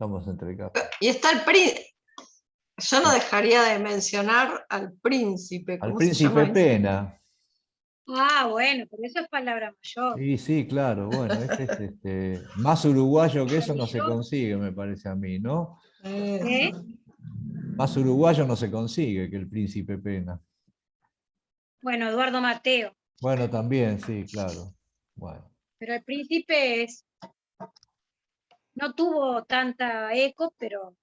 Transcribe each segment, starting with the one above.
estamos entre casa. Y está el príncipe. Yo no dejaría de mencionar al príncipe, Al ¿cómo se llama príncipe ese? Pena. Ah, bueno, pero eso es palabra mayor. Sí, sí, claro, bueno, este es más uruguayo que eso no se Maravilloso. consigue, me parece a mí, ¿no? ¿Eh? Más uruguayo no se consigue que el príncipe Pena. Bueno, Eduardo Mateo. Bueno, también, sí, claro. Bueno, Pero el príncipe no tuvo tanta eco, pero,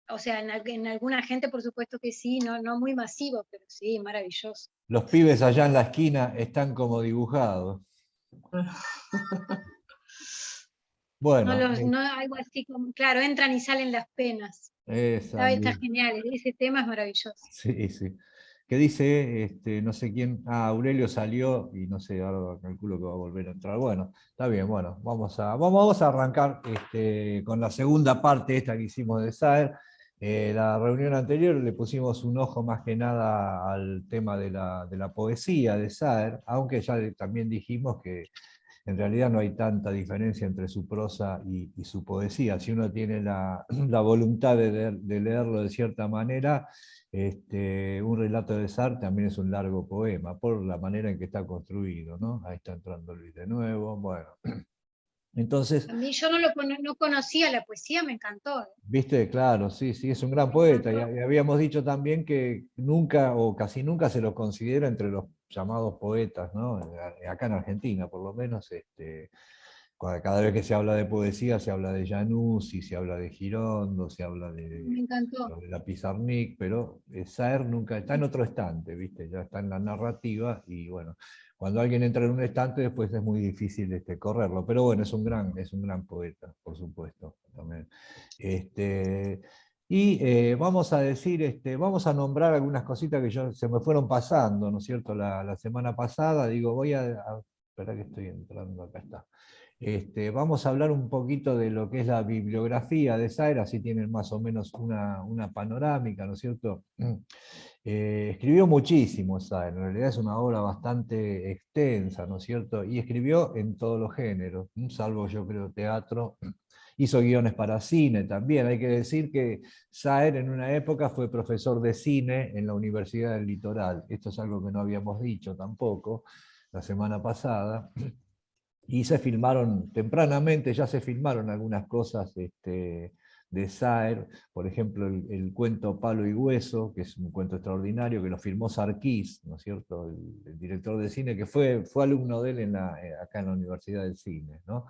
o sea, en alguna gente por supuesto que sí, no muy masivo, pero sí, maravilloso. los pibes allá en la esquina están como dibujados. Bueno, No algo así como, claro, entran y salen las penas. esa, Está genial, ese tema es maravilloso. sí, sí. Que dice, no sé quién, Aurelio salió y no sé, ahora calculo que va a volver a entrar. Bueno, está bien, bueno, vamos a arrancar con la segunda parte esta que hicimos de SAER. La reunión anterior le pusimos un ojo más que nada al tema de la poesía de SAER, aunque ya también dijimos que en realidad no hay tanta diferencia entre su prosa y su poesía. Si uno tiene la voluntad de leerlo de cierta manera, un relato de Sartre también es un largo poema, por la manera en que está construido, ¿no? Ahí está entrando Luis de nuevo, bueno. Entonces, A mí yo no conocía la poesía, me encantó. viste, claro, sí, sí, es un gran Me poeta. Y encantó. habíamos dicho también que nunca o casi nunca se lo considera entre los llamados poetas, ¿no? Acá en Argentina, por lo menos, cada vez que se habla de poesía, se habla de Januzzi, se habla de Girondo, se habla Me encantó. de la Pizarnik, pero Saer nunca está en otro estante, ¿viste? Ya está en la narrativa y bueno, cuando alguien entra en un estante después es muy difícil correrlo, pero bueno, es un gran poeta, por supuesto, también. Y vamos a decir, vamos a nombrar algunas cositas que se me fueron pasando, ¿no es cierto? La semana pasada, digo, espera que estoy entrando, acá está. Vamos a hablar un poquito de lo que es la bibliografía de Saer, así tienen más o menos una panorámica, ¿no es cierto? Escribió muchísimo Saer, en realidad es una obra bastante extensa, ¿no es cierto? Y escribió en todos los géneros, salvo yo creo teatro. Hizo guiones para cine también. Hay que decir que Saer en una época fue profesor de cine en la Universidad del Litoral. Esto es algo que no habíamos dicho tampoco la semana pasada. Y se filmaron, tempranamente ya se filmaron algunas cosas de Saer, por ejemplo el cuento Palo y Hueso, que es un cuento extraordinario, que lo filmó Sarkis, ¿no es cierto?, el director de cine, que fue alumno de él acá en la Universidad del Cine, ¿no?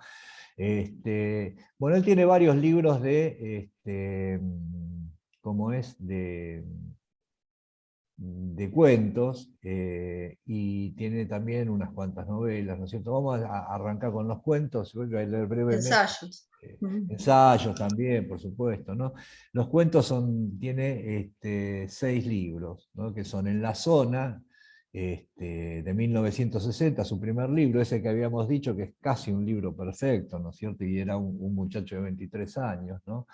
Bueno, él tiene varios libros ¿cómo es? De cuentos, y tiene también unas cuantas novelas, ¿no es cierto? Vamos a arrancar con los cuentos, voy a leer brevemente. Ensayos. Ensayos también, por supuesto, ¿no? Los cuentos tiene 6 libros, ¿no? Que son En la zona, de 1960, su primer libro, ese que habíamos dicho que es casi un libro perfecto, ¿no es cierto? Y era un muchacho de 23 años, ¿no?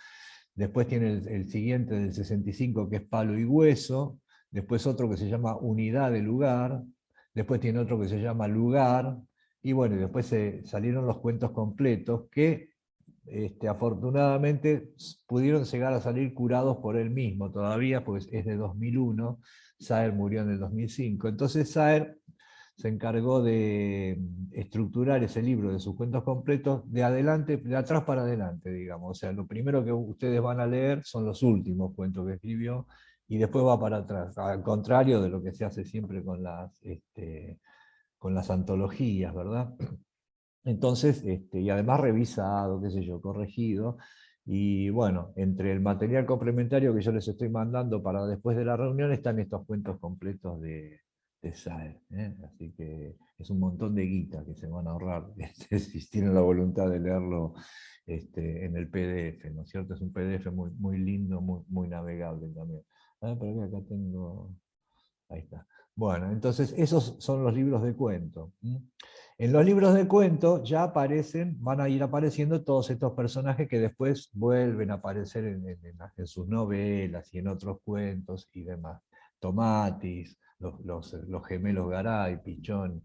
Después tiene el siguiente del 65, que es Palo y Hueso. Después otro que se llama Unidad de Lugar. Después tiene otro que se llama Lugar. Y bueno, y después salieron los cuentos completos que afortunadamente pudieron llegar a salir curados por él mismo todavía, pues es de 2001. Saer murió en el 2005. Entonces Saer se encargó de estructurar ese libro de sus cuentos completos de atrás para adelante, digamos. O sea, lo primero que ustedes van a leer son los últimos cuentos que escribió y después va para atrás, al contrario de lo que se hace siempre con las antologías, ¿verdad? Entonces, y además revisado, qué sé yo, corregido. Y bueno, entre el material complementario que yo les estoy mandando para después de la reunión están estos cuentos completos de Saer. Así que es un montón de guita que se van a ahorrar si tienen la voluntad de leerlo en el PDF, ¿no es cierto? Es un PDF muy, muy lindo, muy navegable también. Pero acá tengo... Ahí está. Bueno, entonces esos son los libros de cuento. En los libros de cuento ya van a ir apareciendo todos estos personajes que después vuelven a aparecer en sus novelas y en otros cuentos y demás. Tomatis, los gemelos Garay, Pichón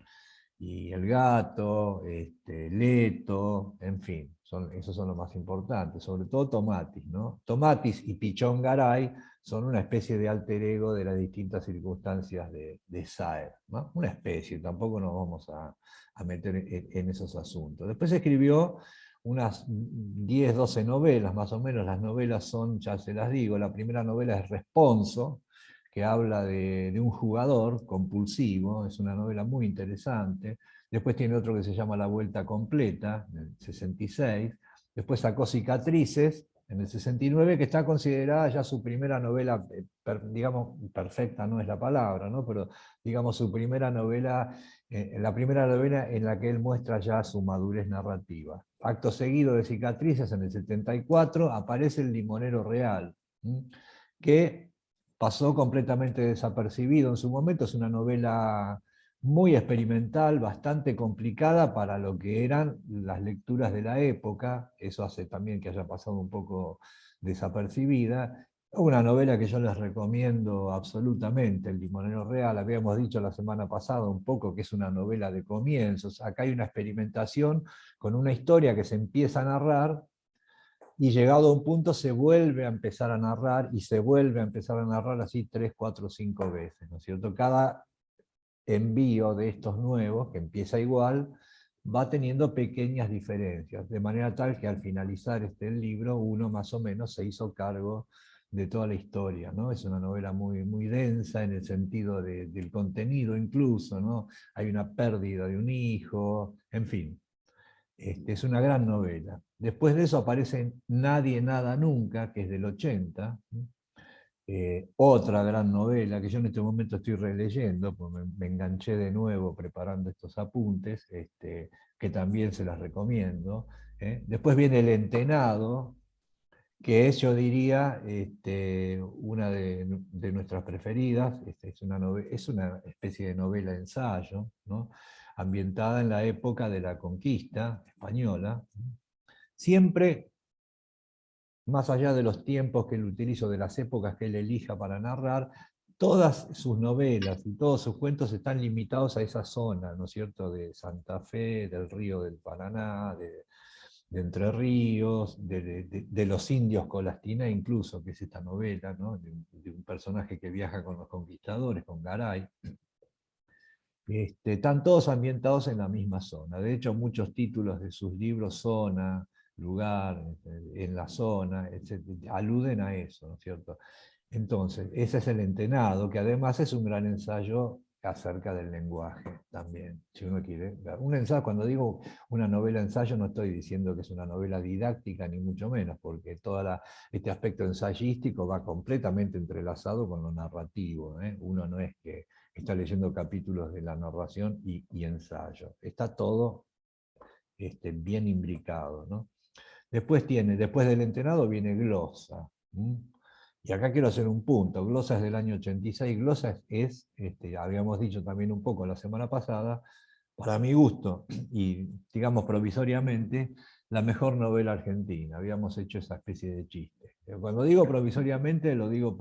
y el gato, Leto, en fin, esos son los más importantes, sobre todo Tomatis, ¿no? Tomatis y Pichón Garay son una especie de alter ego de las distintas circunstancias de Saer, ¿no? Una especie, tampoco nos vamos a meter en esos asuntos. Después escribió unas 10, 12 novelas, más o menos. Las novelas son, ya se las digo, la primera novela es Responso, que habla de un jugador compulsivo, es una novela muy interesante. Después tiene otro que se llama La Vuelta Completa, en el 66. Después sacó Cicatrices, en el 69, que está considerada ya su primera novela, digamos, perfecta no es la palabra, ¿no? Pero digamos su primera novela, la primera novela en la que él muestra ya su madurez narrativa. Acto seguido de Cicatrices, en el 74, aparece El Limonero Real, que pasó completamente desapercibido en su momento. Es una novela muy experimental, bastante complicada para lo que eran las lecturas de la época, eso hace también que haya pasado un poco desapercibida. Una novela que yo les recomiendo absolutamente, El Limonero Real. Habíamos dicho la semana pasada un poco que es una novela de comienzos. Acá hay una experimentación con una historia que se empieza a narrar, y llegado a un punto se vuelve a empezar a narrar, y se vuelve a empezar a narrar así 3, 4, 5 veces, ¿no es cierto? Cada envío de estos nuevos, que empieza igual, va teniendo pequeñas diferencias, de manera tal que al finalizar este libro, uno más o menos se hizo cargo de toda la historia, ¿no? Es una novela muy, muy densa en el sentido del contenido incluso, ¿no? Hay una pérdida de un hijo, en fin. Es una gran novela. Después de eso aparece Nadie, Nada, Nunca, que es del 80, otra gran novela que yo en este momento estoy releyendo, porque me enganché de nuevo preparando estos apuntes, que también se las recomiendo. Después viene El Entenado, que es, yo diría, una de nuestras preferidas. Es una especie de novela-ensayo, ¿no? Ambientada en la época de la conquista española, siempre, más allá de los tiempos que él utiliza, de las épocas que él elija para narrar, todas sus novelas y todos sus cuentos están limitados a esa zona, ¿no es cierto?, de Santa Fe, del Río del Paraná, de Entre Ríos, de los indios Colastina incluso, que es esta novela, ¿no?, de un personaje que viaja con los conquistadores, con Garay. Están todos ambientados en la misma zona. De hecho, muchos títulos de sus libros, zona, lugar, en la zona, etc., aluden a eso, ¿no es cierto? Entonces, ese es El Entenado, que además es un gran ensayo acerca del lenguaje también, si uno quiere ver. Un ensayo, cuando digo una novela ensayo, no estoy diciendo que es una novela didáctica, ni mucho menos, porque todo este aspecto ensayístico va completamente entrelazado con lo narrativo, ¿eh? Uno no es que está leyendo capítulos de la narración y ensayo. Está todo bien imbricado, ¿no? Después del Entenado viene Glosa. Y acá quiero hacer un punto. Glosa es del año 86. Glosa es, habíamos dicho también un poco la semana pasada, para mi gusto, y digamos provisoriamente, la mejor novela argentina. Habíamos hecho esa especie de chiste. Cuando digo provisoriamente, lo digo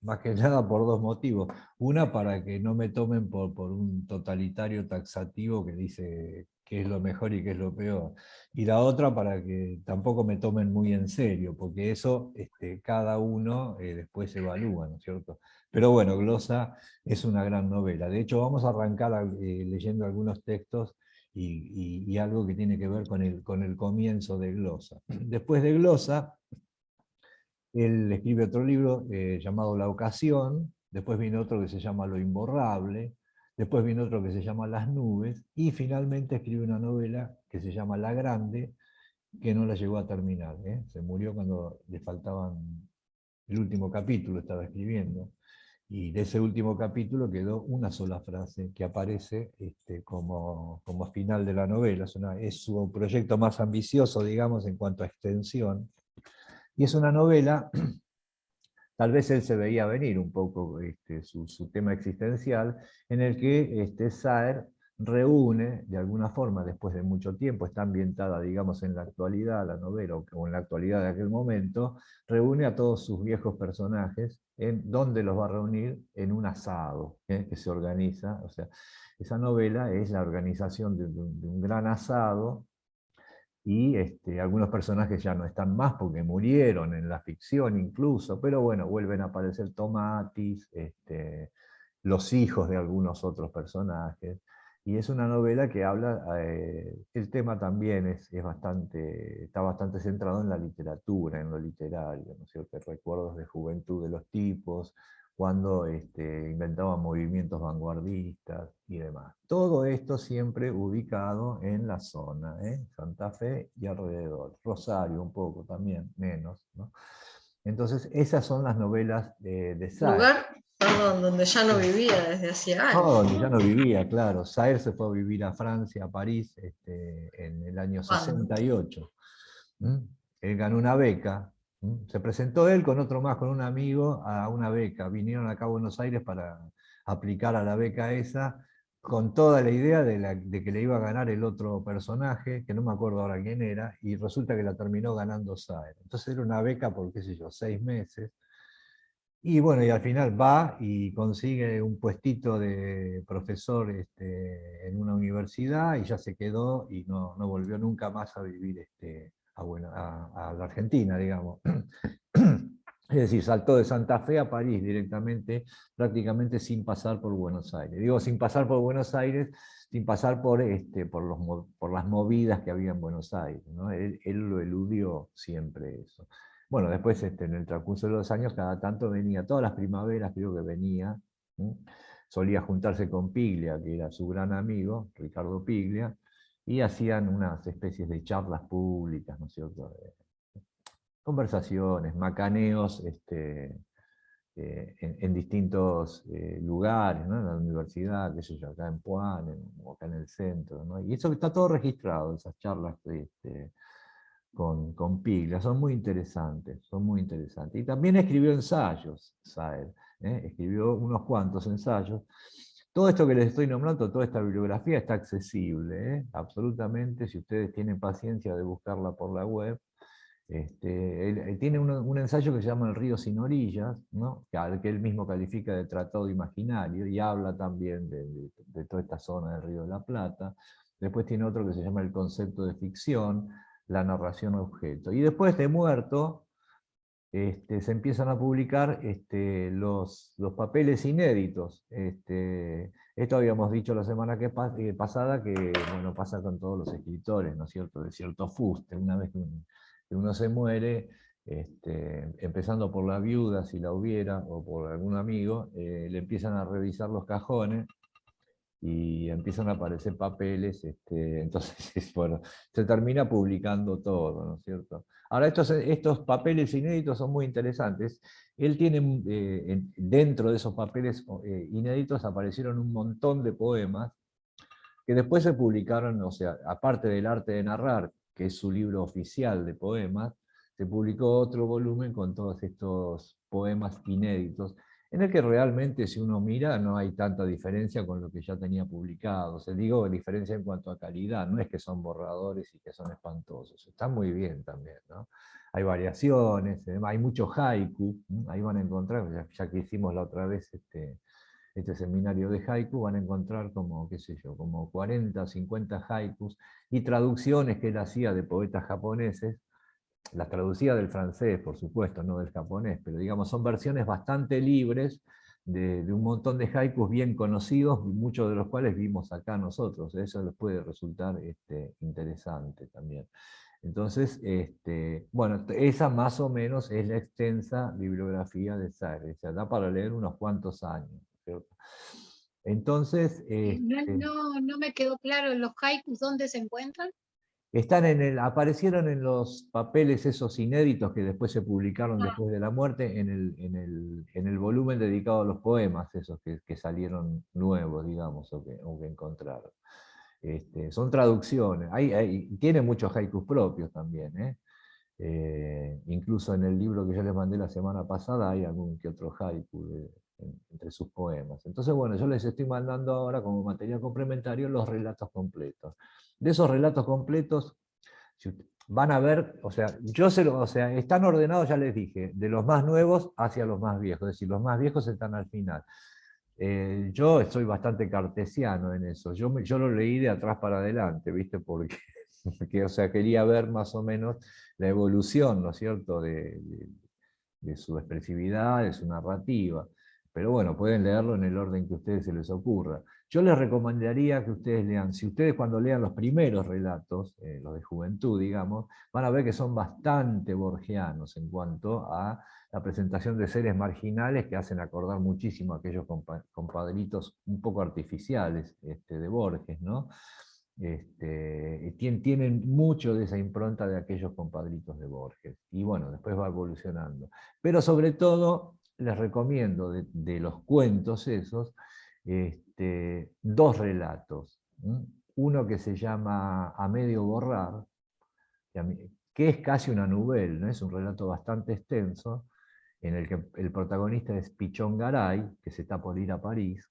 más que nada por dos motivos. Una, para que no me tomen por un totalitario taxativo que dice qué es lo mejor y qué es lo peor. Y la otra, para que tampoco me tomen muy en serio, porque eso cada uno después evalúa, ¿no es cierto? Pero bueno, Glosa es una gran novela. De hecho, vamos a arrancar leyendo algunos textos y algo que tiene que ver con el comienzo de Glosa. Después de Glosa, él escribe otro libro llamado La Ocasión, después viene otro que se llama Lo Imborrable, después viene otro que se llama Las Nubes, y finalmente escribe una novela que se llama La Grande, que no la llegó a terminar. Se murió cuando le faltaban el último capítulo, estaba escribiendo, y de ese último capítulo quedó una sola frase que aparece como final de la novela. Es su proyecto más ambicioso, digamos, en cuanto a extensión, y es una novela. Tal vez él se veía venir un poco su tema existencial, en el que Saer reúne, de alguna forma, después de mucho tiempo, está ambientada, digamos, en la actualidad, la novela, o en la actualidad de aquel momento, reúne a todos sus viejos personajes. ¿Dónde los va a reunir? En un asado que se organiza. O sea, esa novela es la organización de un gran asado, y algunos personajes ya no están más porque murieron en la ficción incluso, pero bueno, vuelven a aparecer Tomatis, los hijos de algunos otros personajes, y es una novela que habla, el tema también está bastante centrado en la literatura, en lo literario, ¿no es cierto? Recuerdos de juventud de los tipos, cuando inventaban movimientos vanguardistas y demás. Todo esto siempre ubicado en la zona, Santa Fe y alrededor, Rosario un poco también, menos, ¿no? Entonces, esas son las novelas de Sáenz. Lugar, perdón, donde ya no vivía desde hacía No, años. donde ya no vivía, claro. Sáenz se fue a vivir a Francia, a París, en el año ¿Cuándo? 68. ¿Mm? Él ganó una beca. Se presentó él con otro más, con un amigo, a una beca. Vinieron acá a Buenos Aires para aplicar a la beca esa, con toda la idea de que le iba a ganar el otro personaje, que no me acuerdo ahora quién era, y resulta que la terminó ganando Sáenz. Entonces era una beca por, qué sé yo, 6 meses. Y bueno, y al final va y consigue un puestito de profesor en una universidad y ya se quedó y no volvió nunca más a vivir a la Argentina, digamos. Es decir, saltó de Santa Fe a París directamente, prácticamente sin pasar por Buenos Aires. Digo, sin pasar por Buenos Aires, sin pasar por las movidas que había en Buenos Aires, ¿no? Él lo eludió siempre eso. Bueno, después en el transcurso de los años, cada tanto venía, todas las primaveras creo que venía, ¿sí? Solía juntarse con Piglia, que era su gran amigo, Ricardo Piglia, y hacían unas especies de charlas públicas, ¿no es cierto? Conversaciones, macaneos en distintos lugares, ¿no? En la universidad, qué sé yo, acá en Puan, o acá en el centro, ¿no? Y eso está todo registrado, esas charlas con Piglia, son muy interesantes, son muy interesantes. Y también escribió ensayos, Sáenz, escribió unos cuantos ensayos. Todo esto que les estoy nombrando, toda esta bibliografía está accesible, absolutamente, si ustedes tienen paciencia de buscarla por la web. Él tiene un ensayo que se llama El río sin orillas, ¿no? que él mismo califica de tratado imaginario, y habla también de toda esta zona del Río de la Plata. Después tiene otro que se llama El concepto de ficción, la narración objeto. Y después de muerto, se empiezan a publicar los papeles inéditos. Esto habíamos dicho la semana pasada, que bueno, pasa con todos los escritores, ¿no es cierto? De cierto fuste, una vez que uno se muere, empezando por la viuda, si la hubiera, o por algún amigo, le empiezan a revisar los cajones, y empiezan a aparecer papeles, entonces, bueno, se termina publicando todo, ¿no es cierto? Ahora, estos papeles inéditos son muy interesantes. Él tiene, dentro de esos papeles inéditos aparecieron un montón de poemas que después se publicaron, o sea, aparte del Arte de Narrar, que es su libro oficial de poemas, se publicó otro volumen con todos estos poemas inéditos, en el que realmente, si uno mira, no hay tanta diferencia con lo que ya tenía publicado. O sea, digo diferencia en cuanto a calidad, no es que son borradores y que son espantosos, están muy bien también, ¿no? Hay variaciones, hay mucho haiku, ahí van a encontrar, ya que hicimos la otra vez este seminario de haiku, van a encontrar como, qué sé yo, como 40, 50 haikus, y traducciones que él hacía de poetas japoneses. Las traducía del francés, por supuesto, no del japonés, pero digamos, son versiones bastante libres de un montón de haikus bien conocidos, muchos de los cuales vimos acá nosotros. Eso les puede resultar interesante también. Entonces, bueno, esa más o menos es la extensa bibliografía de Sáenz. Se da para leer unos cuantos años, ¿cierto? Entonces, No me quedó claro los haikus dónde se encuentran. aparecieron en los papeles esos inéditos que después se publicaron Ah, después de la muerte, en el volumen dedicado a los poemas, esos que salieron nuevos, digamos, o que encontraron. Son traducciones, tiene muchos haikus propios también, incluso en el libro que yo les mandé la semana pasada hay algún que otro haiku entre sus poemas. Entonces, bueno, yo les estoy mandando ahora como material complementario los relatos completos. De esos relatos completos, van a ver, o sea, están ordenados, ya les dije, de los más nuevos hacia los más viejos, es decir, los más viejos están al final. Yo estoy bastante cartesiano en eso, yo lo leí de atrás para adelante, ¿viste? Porque O sea, quería ver más o menos la evolución, ¿no es cierto?, de su expresividad, de su narrativa. Pero bueno, pueden leerlo en el orden que a ustedes se les ocurra. Yo les recomendaría que ustedes lean, si ustedes cuando lean los primeros relatos, los de juventud, digamos, van a ver que son bastante borgianos en cuanto a la presentación de seres marginales que hacen acordar muchísimo a aquellos compadritos un poco artificiales de Borges, ¿no? Tienen mucho de esa impronta de aquellos compadritos de Borges. Y bueno, después va evolucionando. Pero sobre todo, les recomiendo de los cuentos esos, dos relatos. Uno que se llama A medio borrar, que es casi una novela, ¿no? Es un relato bastante extenso, en el que el protagonista es Pichón Garay, que se está por ir a París,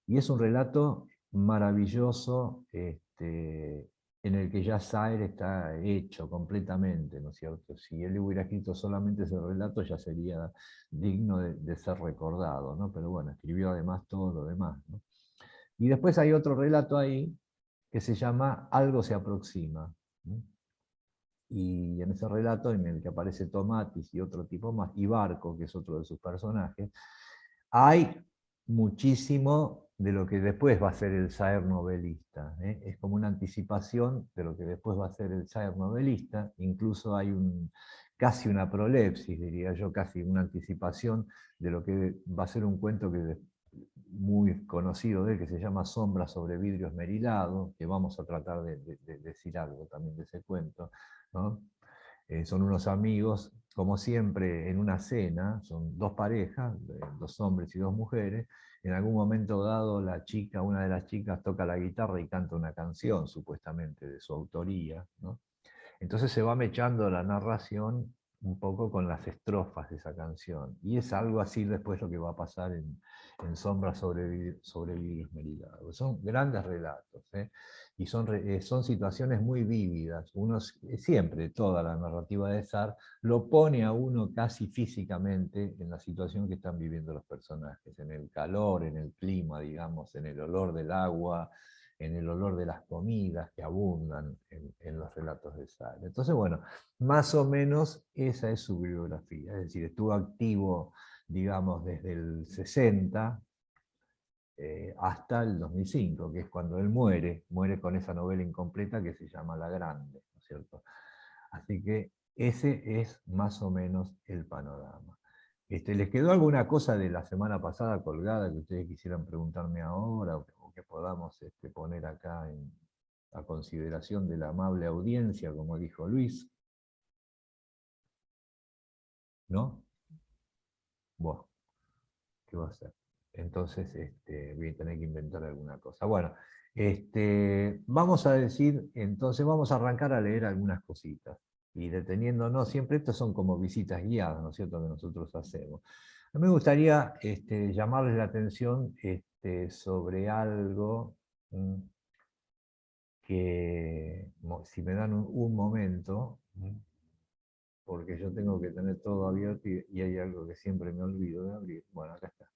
y es un relato maravilloso, en el que ya Saer está hecho completamente, ¿no es cierto? Si él hubiera escrito solamente ese relato ya sería digno de ser recordado, ¿no? Pero bueno, escribió además todo lo demás, ¿no? Y después hay otro relato ahí que se llama Algo se aproxima, ¿no? Y en ese relato, en el que aparece Tomatis y otro tipo más, y Barco, que es otro de sus personajes, hay muchísimo de lo que después va a ser el Saer novelista. Es como una anticipación de lo que después va a ser el Saer novelista. Incluso hay casi una prolepsis, diría yo, casi una anticipación de lo que va a ser un cuento que muy conocido de él, que se llama Sombra sobre vidrio esmerilado, que vamos a tratar de decir algo también de ese cuento, ¿no? Son unos amigos, como siempre, en una cena, son dos parejas, dos hombres y dos mujeres. En algún momento dado, una de las chicas toca la guitarra y canta una canción, supuestamente de su autoría, ¿no? Entonces se va mechando la narración un poco con las estrofas de esa canción. Y es algo así después lo que va a pasar en Sombra sobre vidrio esmerilado. Son grandes relatos, y son situaciones muy vívidas. Siempre, toda la narrativa de Sartre lo pone a uno casi físicamente en la situación que están viviendo los personajes, en el calor, en el clima, digamos, en el olor del agua, en el olor de las comidas que abundan en los relatos de Sartre. Entonces, bueno, más o menos esa es su bibliografía. Es decir, estuvo activo, digamos, desde el 60 hasta el 2005, que es cuando él muere con esa novela incompleta que se llama La Grande, ¿no es cierto? Así que ese es más o menos el panorama. ¿Les quedó alguna cosa de la semana pasada colgada que ustedes quisieran preguntarme ahora o que podamos poner acá a consideración de la amable audiencia, como dijo Luis? ¿No? Bueno, ¿qué va a hacer? Entonces voy a tener que inventar alguna cosa. Bueno, vamos a decir, entonces vamos a arrancar a leer algunas cositas. Y deteniéndonos, siempre estos son como visitas guiadas, ¿no es cierto?, que nosotros hacemos. A mí me gustaría llamarles la atención sobre algo que, si me dan un momento, porque yo tengo que tener todo abierto y hay algo que siempre me olvido de abrir. Bueno, acá está.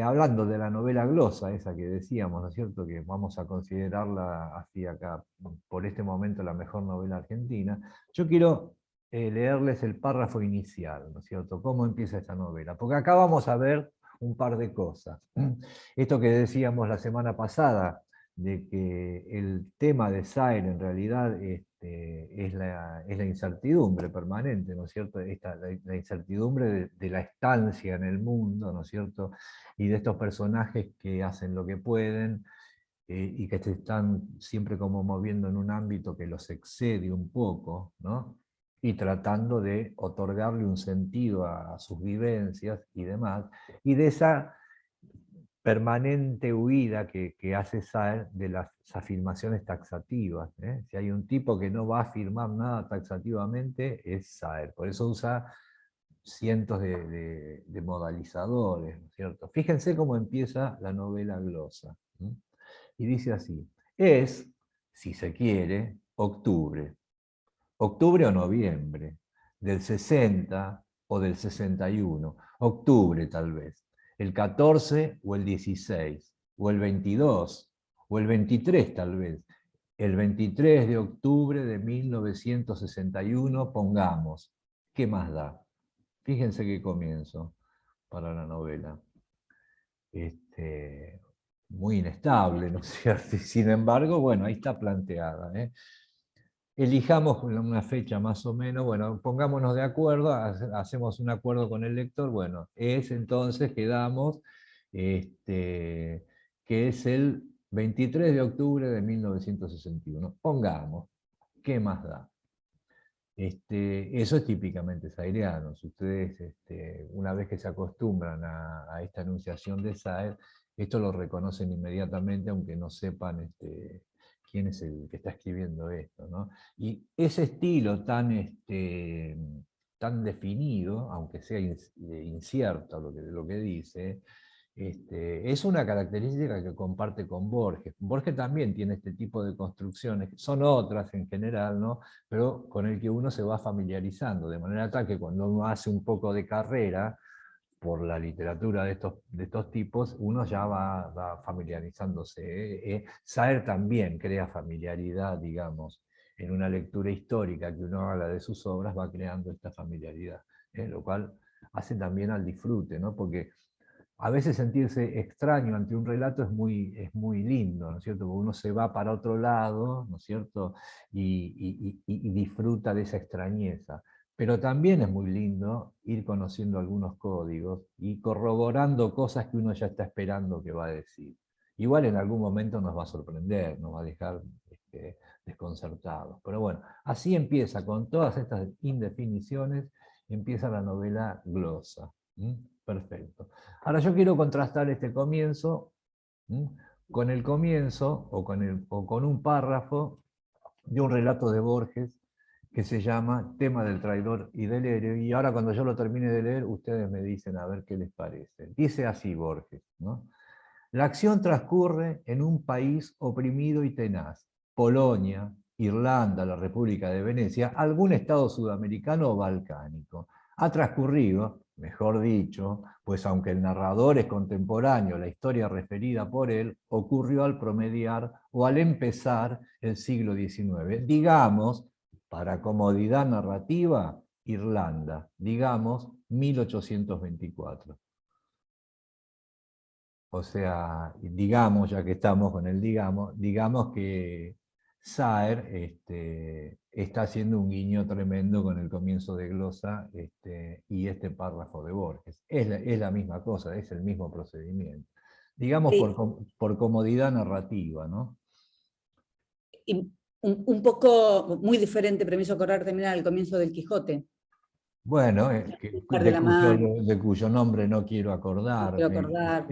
Hablando de la novela glosa, esa que decíamos, ¿no es cierto?, que vamos a considerarla así acá, por este momento, la mejor novela argentina, yo quiero leerles el párrafo inicial, ¿no es cierto?, cómo empieza esta novela, porque acá vamos a ver un par de cosas. Esto que decíamos la semana pasada, de que el tema de Saer en realidad es la incertidumbre permanente, ¿no es cierto?, la incertidumbre de la estancia en el mundo, ¿no es cierto?, y de estos personajes que hacen lo que pueden y que se están siempre como moviendo en un ámbito que los excede un poco, ¿no? Y tratando de otorgarle un sentido a sus vivencias y demás, y de esa permanente huida que hace Saer de las afirmaciones taxativas. Si hay un tipo que no va a afirmar nada taxativamente, es Saer. Por eso usa cientos de modalizadores, ¿no es cierto? Fíjense cómo empieza la novela glosa. Y dice así: es, si se quiere, octubre o noviembre, del 60 o del 61, octubre tal vez. el 14 o el 16, o el 22, o el 23 tal vez. El 23 de octubre de 1961, pongamos. ¿Qué más da? Fíjense qué comienzo para la novela. Muy inestable, ¿no es cierto? Y sin embargo, bueno, ahí está planteada. Elijamos una fecha más o menos, bueno, pongámonos de acuerdo, hacemos un acuerdo con el lector, bueno, es entonces que damos, que es el 23 de octubre de 1961. Pongamos, ¿qué más da? Eso es típicamente saireano. Si ustedes, una vez que se acostumbran a esta enunciación de Saer, esto lo reconocen inmediatamente, aunque no sepan quién es el que está escribiendo esto, ¿no? Y ese estilo tan definido, aunque sea incierto lo que dice, es una característica que comparte con Borges. Borges también tiene este tipo de construcciones, son otras en general, ¿no? Pero con el que uno se va familiarizando, de manera tal que cuando uno hace un poco de carrera por la literatura de estos tipos, uno ya va familiarizándose. Saer también crea familiaridad, digamos, en una lectura histórica que uno haga de sus obras, va creando esta familiaridad, lo cual hace también al disfrute, ¿no? Porque a veces sentirse extraño ante un relato es muy lindo, ¿no es cierto? Porque uno se va para otro lado, ¿no es cierto? Y disfruta de esa extrañeza. Pero también es muy lindo ir conociendo algunos códigos y corroborando cosas que uno ya está esperando que va a decir. Igual en algún momento nos va a sorprender, nos va a dejar desconcertados. Pero bueno, así empieza, con todas estas indefiniciones, empieza la novela glosa. Perfecto. Ahora yo quiero contrastar este comienzo con el comienzo o con un párrafo de un relato de Borges que se llama Tema del traidor y del héroe, y ahora cuando yo lo termine de leer, ustedes me dicen a ver qué les parece. Dice así Borges, ¿no? La acción transcurre en un país oprimido y tenaz, Polonia, Irlanda, la República de Venecia, algún estado sudamericano o balcánico. Ha transcurrido, mejor dicho, pues aunque el narrador es contemporáneo, la historia referida por él ocurrió al promediar o al empezar el siglo XIX. Digamos, para comodidad narrativa, Irlanda, digamos 1824. O sea, digamos, ya que estamos con el digamos que Saer está haciendo un guiño tremendo con el comienzo de glosa y este párrafo de Borges. Es la misma cosa, es el mismo procedimiento. Digamos Sí. por comodidad narrativa, ¿no? Y un poco, muy diferente, pero me hizo acordar también al comienzo del Quijote. Bueno, De la mano, de cuyo nombre no quiero no quiero acordarme. acordar.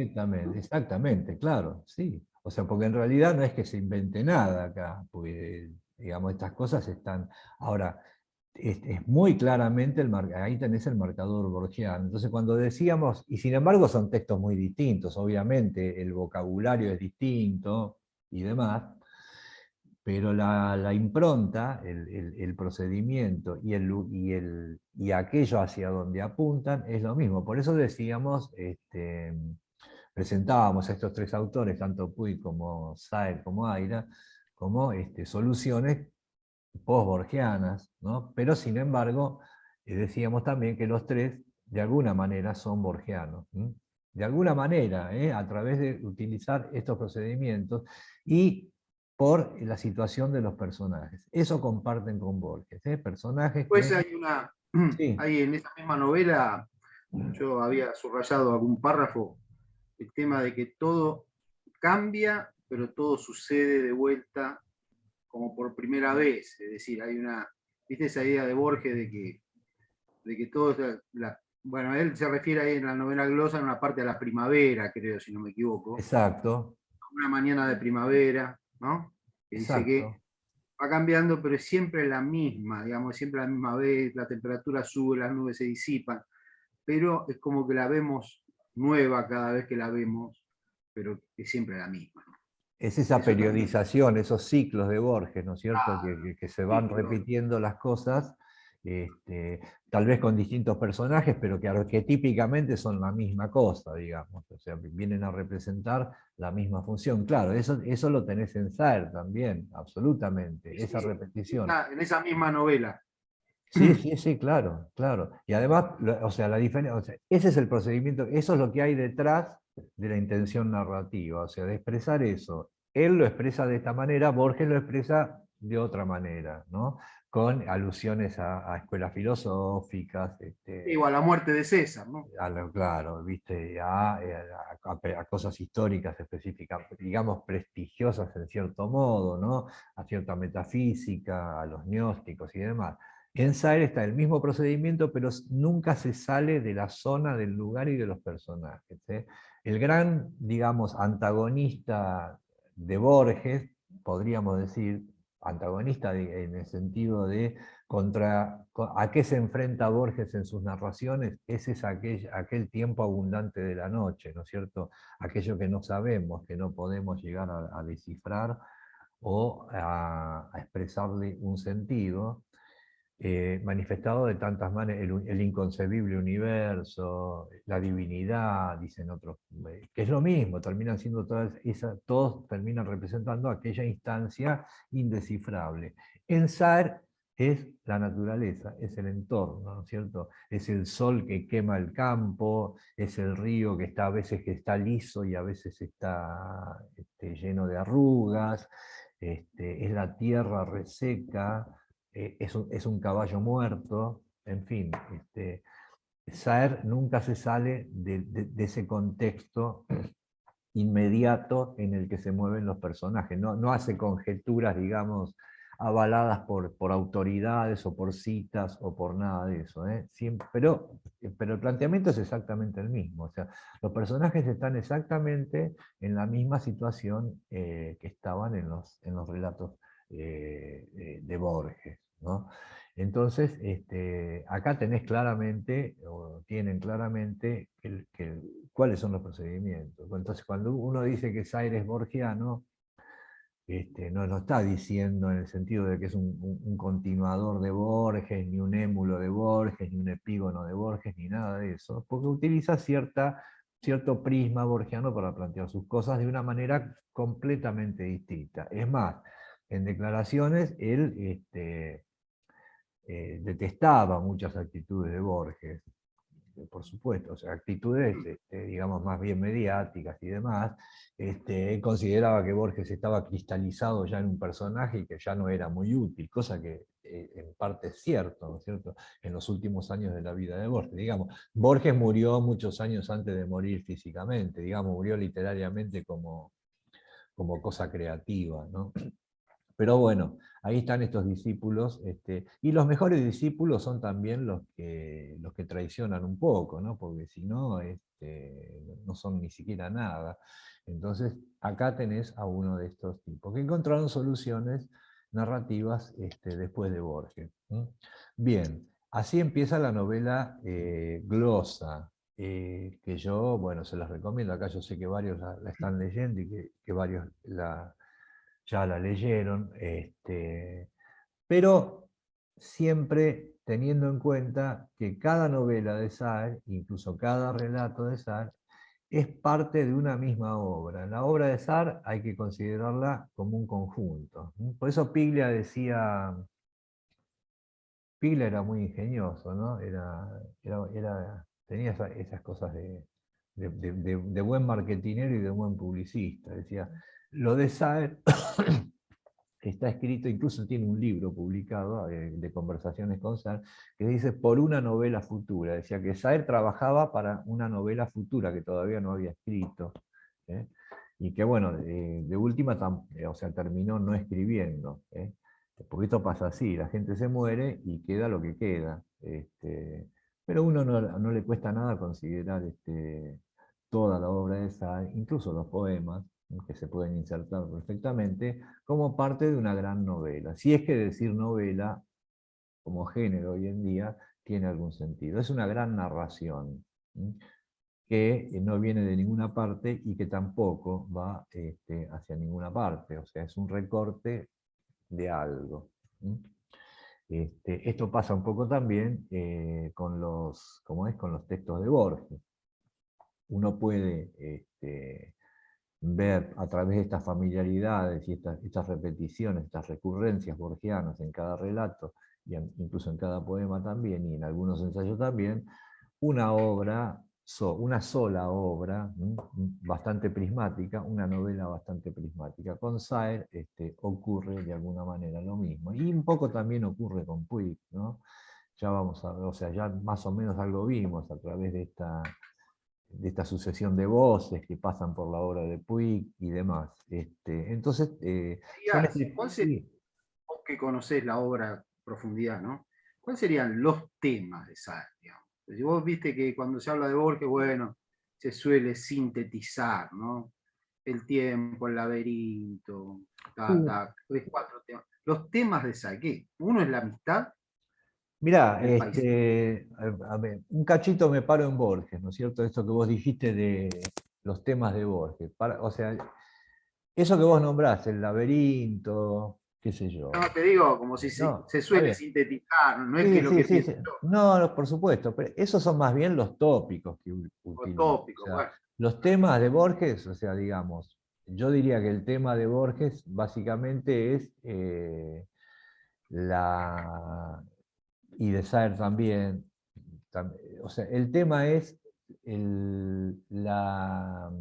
Exactamente, claro, sí. O sea, porque en realidad no es que se invente nada acá, porque, digamos, estas cosas están... Ahora, es muy claramente, ahí tenés el marcador borgiano. Entonces, cuando decíamos, y sin embargo son textos muy distintos, obviamente, el vocabulario es distinto y demás, pero la impronta, el procedimiento y aquello hacia donde apuntan es lo mismo. Por eso decíamos, presentábamos a estos tres autores, tanto Puig como Saer como Aira, como soluciones post-borgianas, ¿no? Pero sin embargo, decíamos también que los tres, de alguna manera, son borgianos. De alguna manera, a través de utilizar estos procedimientos y por la situación de los personajes. Eso comparten con Borges, personajes Pues que... Sí, hay en esa misma novela, yo había subrayado algún párrafo, el tema de que todo cambia, pero todo sucede de vuelta como por primera vez. Es decir, ¿viste esa idea de Borges de que todo es bueno, él se refiere ahí en la novela glosa en una parte de la primavera, creo, si no me equivoco. exacto, Una mañana de primavera, ¿no? Que dice que exacto. va cambiando, pero es siempre la misma, digamos, siempre la misma vez, la temperatura sube, las nubes se disipan, pero es como que la vemos nueva cada vez que la vemos, pero es siempre la misma, ¿no? Es esa Eso también. periodización, esos ciclos de Borges, ¿no es cierto? Ah, Que se van ciclo. repitiendo las cosas, tal vez con distintos personajes, pero que arquetípicamente son la misma cosa, digamos, o sea, vienen a representar la misma función. Claro, eso lo tenés en Saer también, absolutamente, Sí, esa sí, repetición. en esa misma novela. Sí, sí, sí, claro, claro. Y además, o sea, la diferencia, o sea, ese es el procedimiento, eso es lo que hay detrás de la intención narrativa, o sea, de expresar eso. Él lo expresa de esta manera, Borges lo expresa de otra manera, ¿no? Con alusiones a escuelas filosóficas, Igual la muerte de César, ¿no? claro, viste, a cosas históricas específicas, digamos, prestigiosas en cierto modo, ¿no? A cierta metafísica, a los gnósticos y demás. En Saer está el mismo procedimiento, pero nunca se sale de la zona, del lugar y de los personajes. El gran, digamos, antagonista de Borges, podríamos decir, antagonista en el sentido de a qué se enfrenta Borges en sus narraciones, ese es aquel tiempo abundante de la noche, ¿no es cierto? Aquello que no sabemos, que no podemos llegar a descifrar o a expresarle un sentido, manifestado de tantas maneras, el inconcebible universo, la divinidad, dicen otros, que es lo mismo, terminan siendo todos terminan representando aquella instancia indescifrable. En Saer es la naturaleza, es el entorno, ¿no es cierto? Es el sol que quema el campo, es el río que está a veces que está liso y a veces está lleno de arrugas, es la tierra reseca, es un caballo muerto, en fin. Saer nunca se sale de ese contexto inmediato en el que se mueven los personajes, no hace conjeturas, digamos, avaladas por autoridades o por citas o por nada de eso. Pero el planteamiento es exactamente el mismo, o sea, los personajes están exactamente en la misma situación que estaban en los relatos de Borges, ¿no? Entonces, acá tenés claramente, o tienen claramente, cuáles son los procedimientos. Entonces, cuando uno dice que Saer es borgiano, no está diciendo en el sentido de que es un continuador de Borges, ni un émulo de Borges, ni un epígono de Borges, ni nada de eso, porque utiliza cierto prisma borgiano para plantear sus cosas de una manera completamente distinta. Es más, en declaraciones, él detestaba muchas actitudes de Borges, por supuesto, o sea, actitudes, digamos, más bien mediáticas y demás. Él consideraba que Borges estaba cristalizado ya en un personaje y que ya no era muy útil, cosa que en parte es cierto, ¿no es cierto?, en los últimos años de la vida de Borges. Digamos, Borges murió muchos años antes de morir físicamente, digamos, murió literariamente como cosa creativa, ¿no? Pero bueno, ahí están estos discípulos, y los mejores discípulos son también los que traicionan un poco, ¿no? Porque si no, no son ni siquiera nada. Entonces, acá tenés a uno de estos tipos, que encontraron soluciones narrativas después de Borges. Bien, así empieza la novela glosa, que yo, bueno, se las recomiendo. Acá yo sé que varios la están leyendo y que varios ya la leyeron, pero siempre teniendo en cuenta que cada novela de Saer, incluso cada relato de Saer, es parte de una misma obra. La obra de Saer hay que considerarla como un conjunto. Por eso Piglia decía, Piglia era muy ingenioso, ¿no? Tenía esas cosas de buen marketinero y de buen publicista. Decía, lo de Saer está escrito, incluso tiene un libro publicado de conversaciones con Saer, que dice por una novela futura. Decía que Saer trabajaba para una novela futura que todavía no había escrito. Y que bueno, de última, o sea, terminó no escribiendo. Porque esto pasa así, la gente se muere y queda lo que queda. Pero a uno no le cuesta nada considerar toda la obra de Saer, incluso los poemas, que se pueden insertar perfectamente, como parte de una gran novela. Si es que decir novela, como género hoy en día, tiene algún sentido. Es una gran narración, que no viene de ninguna parte y que tampoco va hacia ninguna parte. O sea, es un recorte de algo. Esto pasa un poco también con los, con los textos de Borges. Uno puede ver a través de estas familiaridades y estas repeticiones, estas recurrencias borgianas en cada relato, y incluso en cada poema también, y en algunos ensayos también, una obra, una sola obra, bastante prismática, una novela bastante prismática. Con Saer ocurre de alguna manera lo mismo. Y un poco también ocurre con Puig, ¿no? Ya vamos a ver, o sea, ya más o menos algo vimos a través de esta sucesión de voces que pasan por la obra de Puig y demás. Entonces, ¿Cuál sería, vos que conocés la obra a profundidad, ¿no? ¿Cuáles serían los temas de Saer, digamos? Si vos viste que cuando se habla de Borges, bueno, se suele sintetizar, ¿no? El tiempo, el laberinto, 3, 4 temas. Los temas de Saer, ¿qué? Uno es la amistad. Mirá, El país. a ver, un cachito me paro en Borges, ¿no es cierto? Esto que vos dijiste de los temas de Borges. O sea, eso que vos nombraste, el laberinto, qué sé yo. No, te digo, como si No, se está suele bien. sintetizar, no es Sí, que lo sí, que sí, pienso sí. yo, No, no, por supuesto, pero esos son más bien los tópicos que o utilizo. O tópico, sea, bueno. los temas de Borges, o sea, digamos, yo diría que el tema de Borges básicamente es y de Saer también, o sea, el tema es la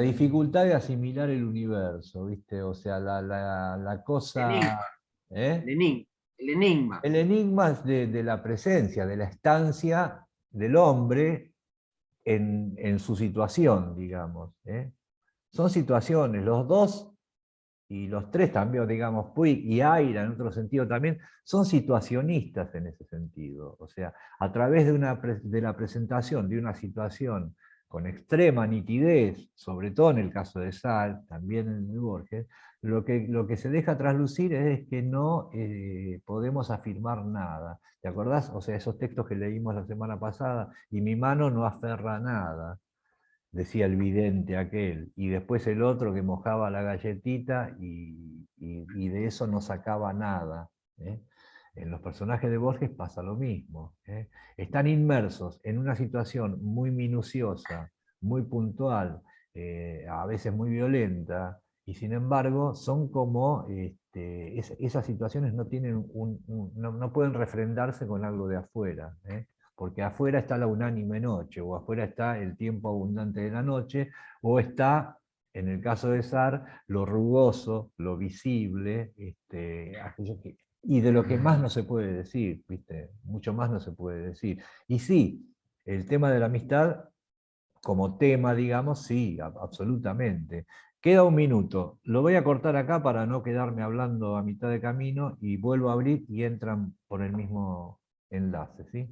dificultad de asimilar el universo, ¿viste? O sea, la cosa... ¿eh? El enigma. El enigma es de la presencia, de la estancia del hombre en su situación, digamos. Son situaciones, los dos y los tres también, digamos, Puig y Aira en otro sentido también, son situacionistas en ese sentido. O sea, a través de la presentación de una situación con extrema nitidez, sobre todo en el caso de Sal, también en el de Borges, lo que se deja traslucir es que no podemos afirmar nada. ¿Te acordás? O sea, esos textos que leímos la semana pasada, y mi mano no aferra nada, decía el vidente aquel, y después el otro que mojaba la galletita y de eso no sacaba nada. En los personajes de Borges pasa lo mismo. Están inmersos en una situación muy minuciosa, muy puntual, a veces muy violenta, y sin embargo son como, esas situaciones no, tienen no pueden refrendarse con algo de afuera. Porque afuera está la unánime noche, o afuera está el tiempo abundante de la noche, o está, en el caso de Sar, lo rugoso, lo visible, y de lo que más no se puede decir, ¿viste? Mucho más no se puede decir. Y sí, el tema de la amistad, como tema, digamos, sí, absolutamente. Queda un minuto. Lo voy a cortar acá para no quedarme hablando a mitad de camino, y vuelvo a abrir y entran por el mismo enlace, ¿sí?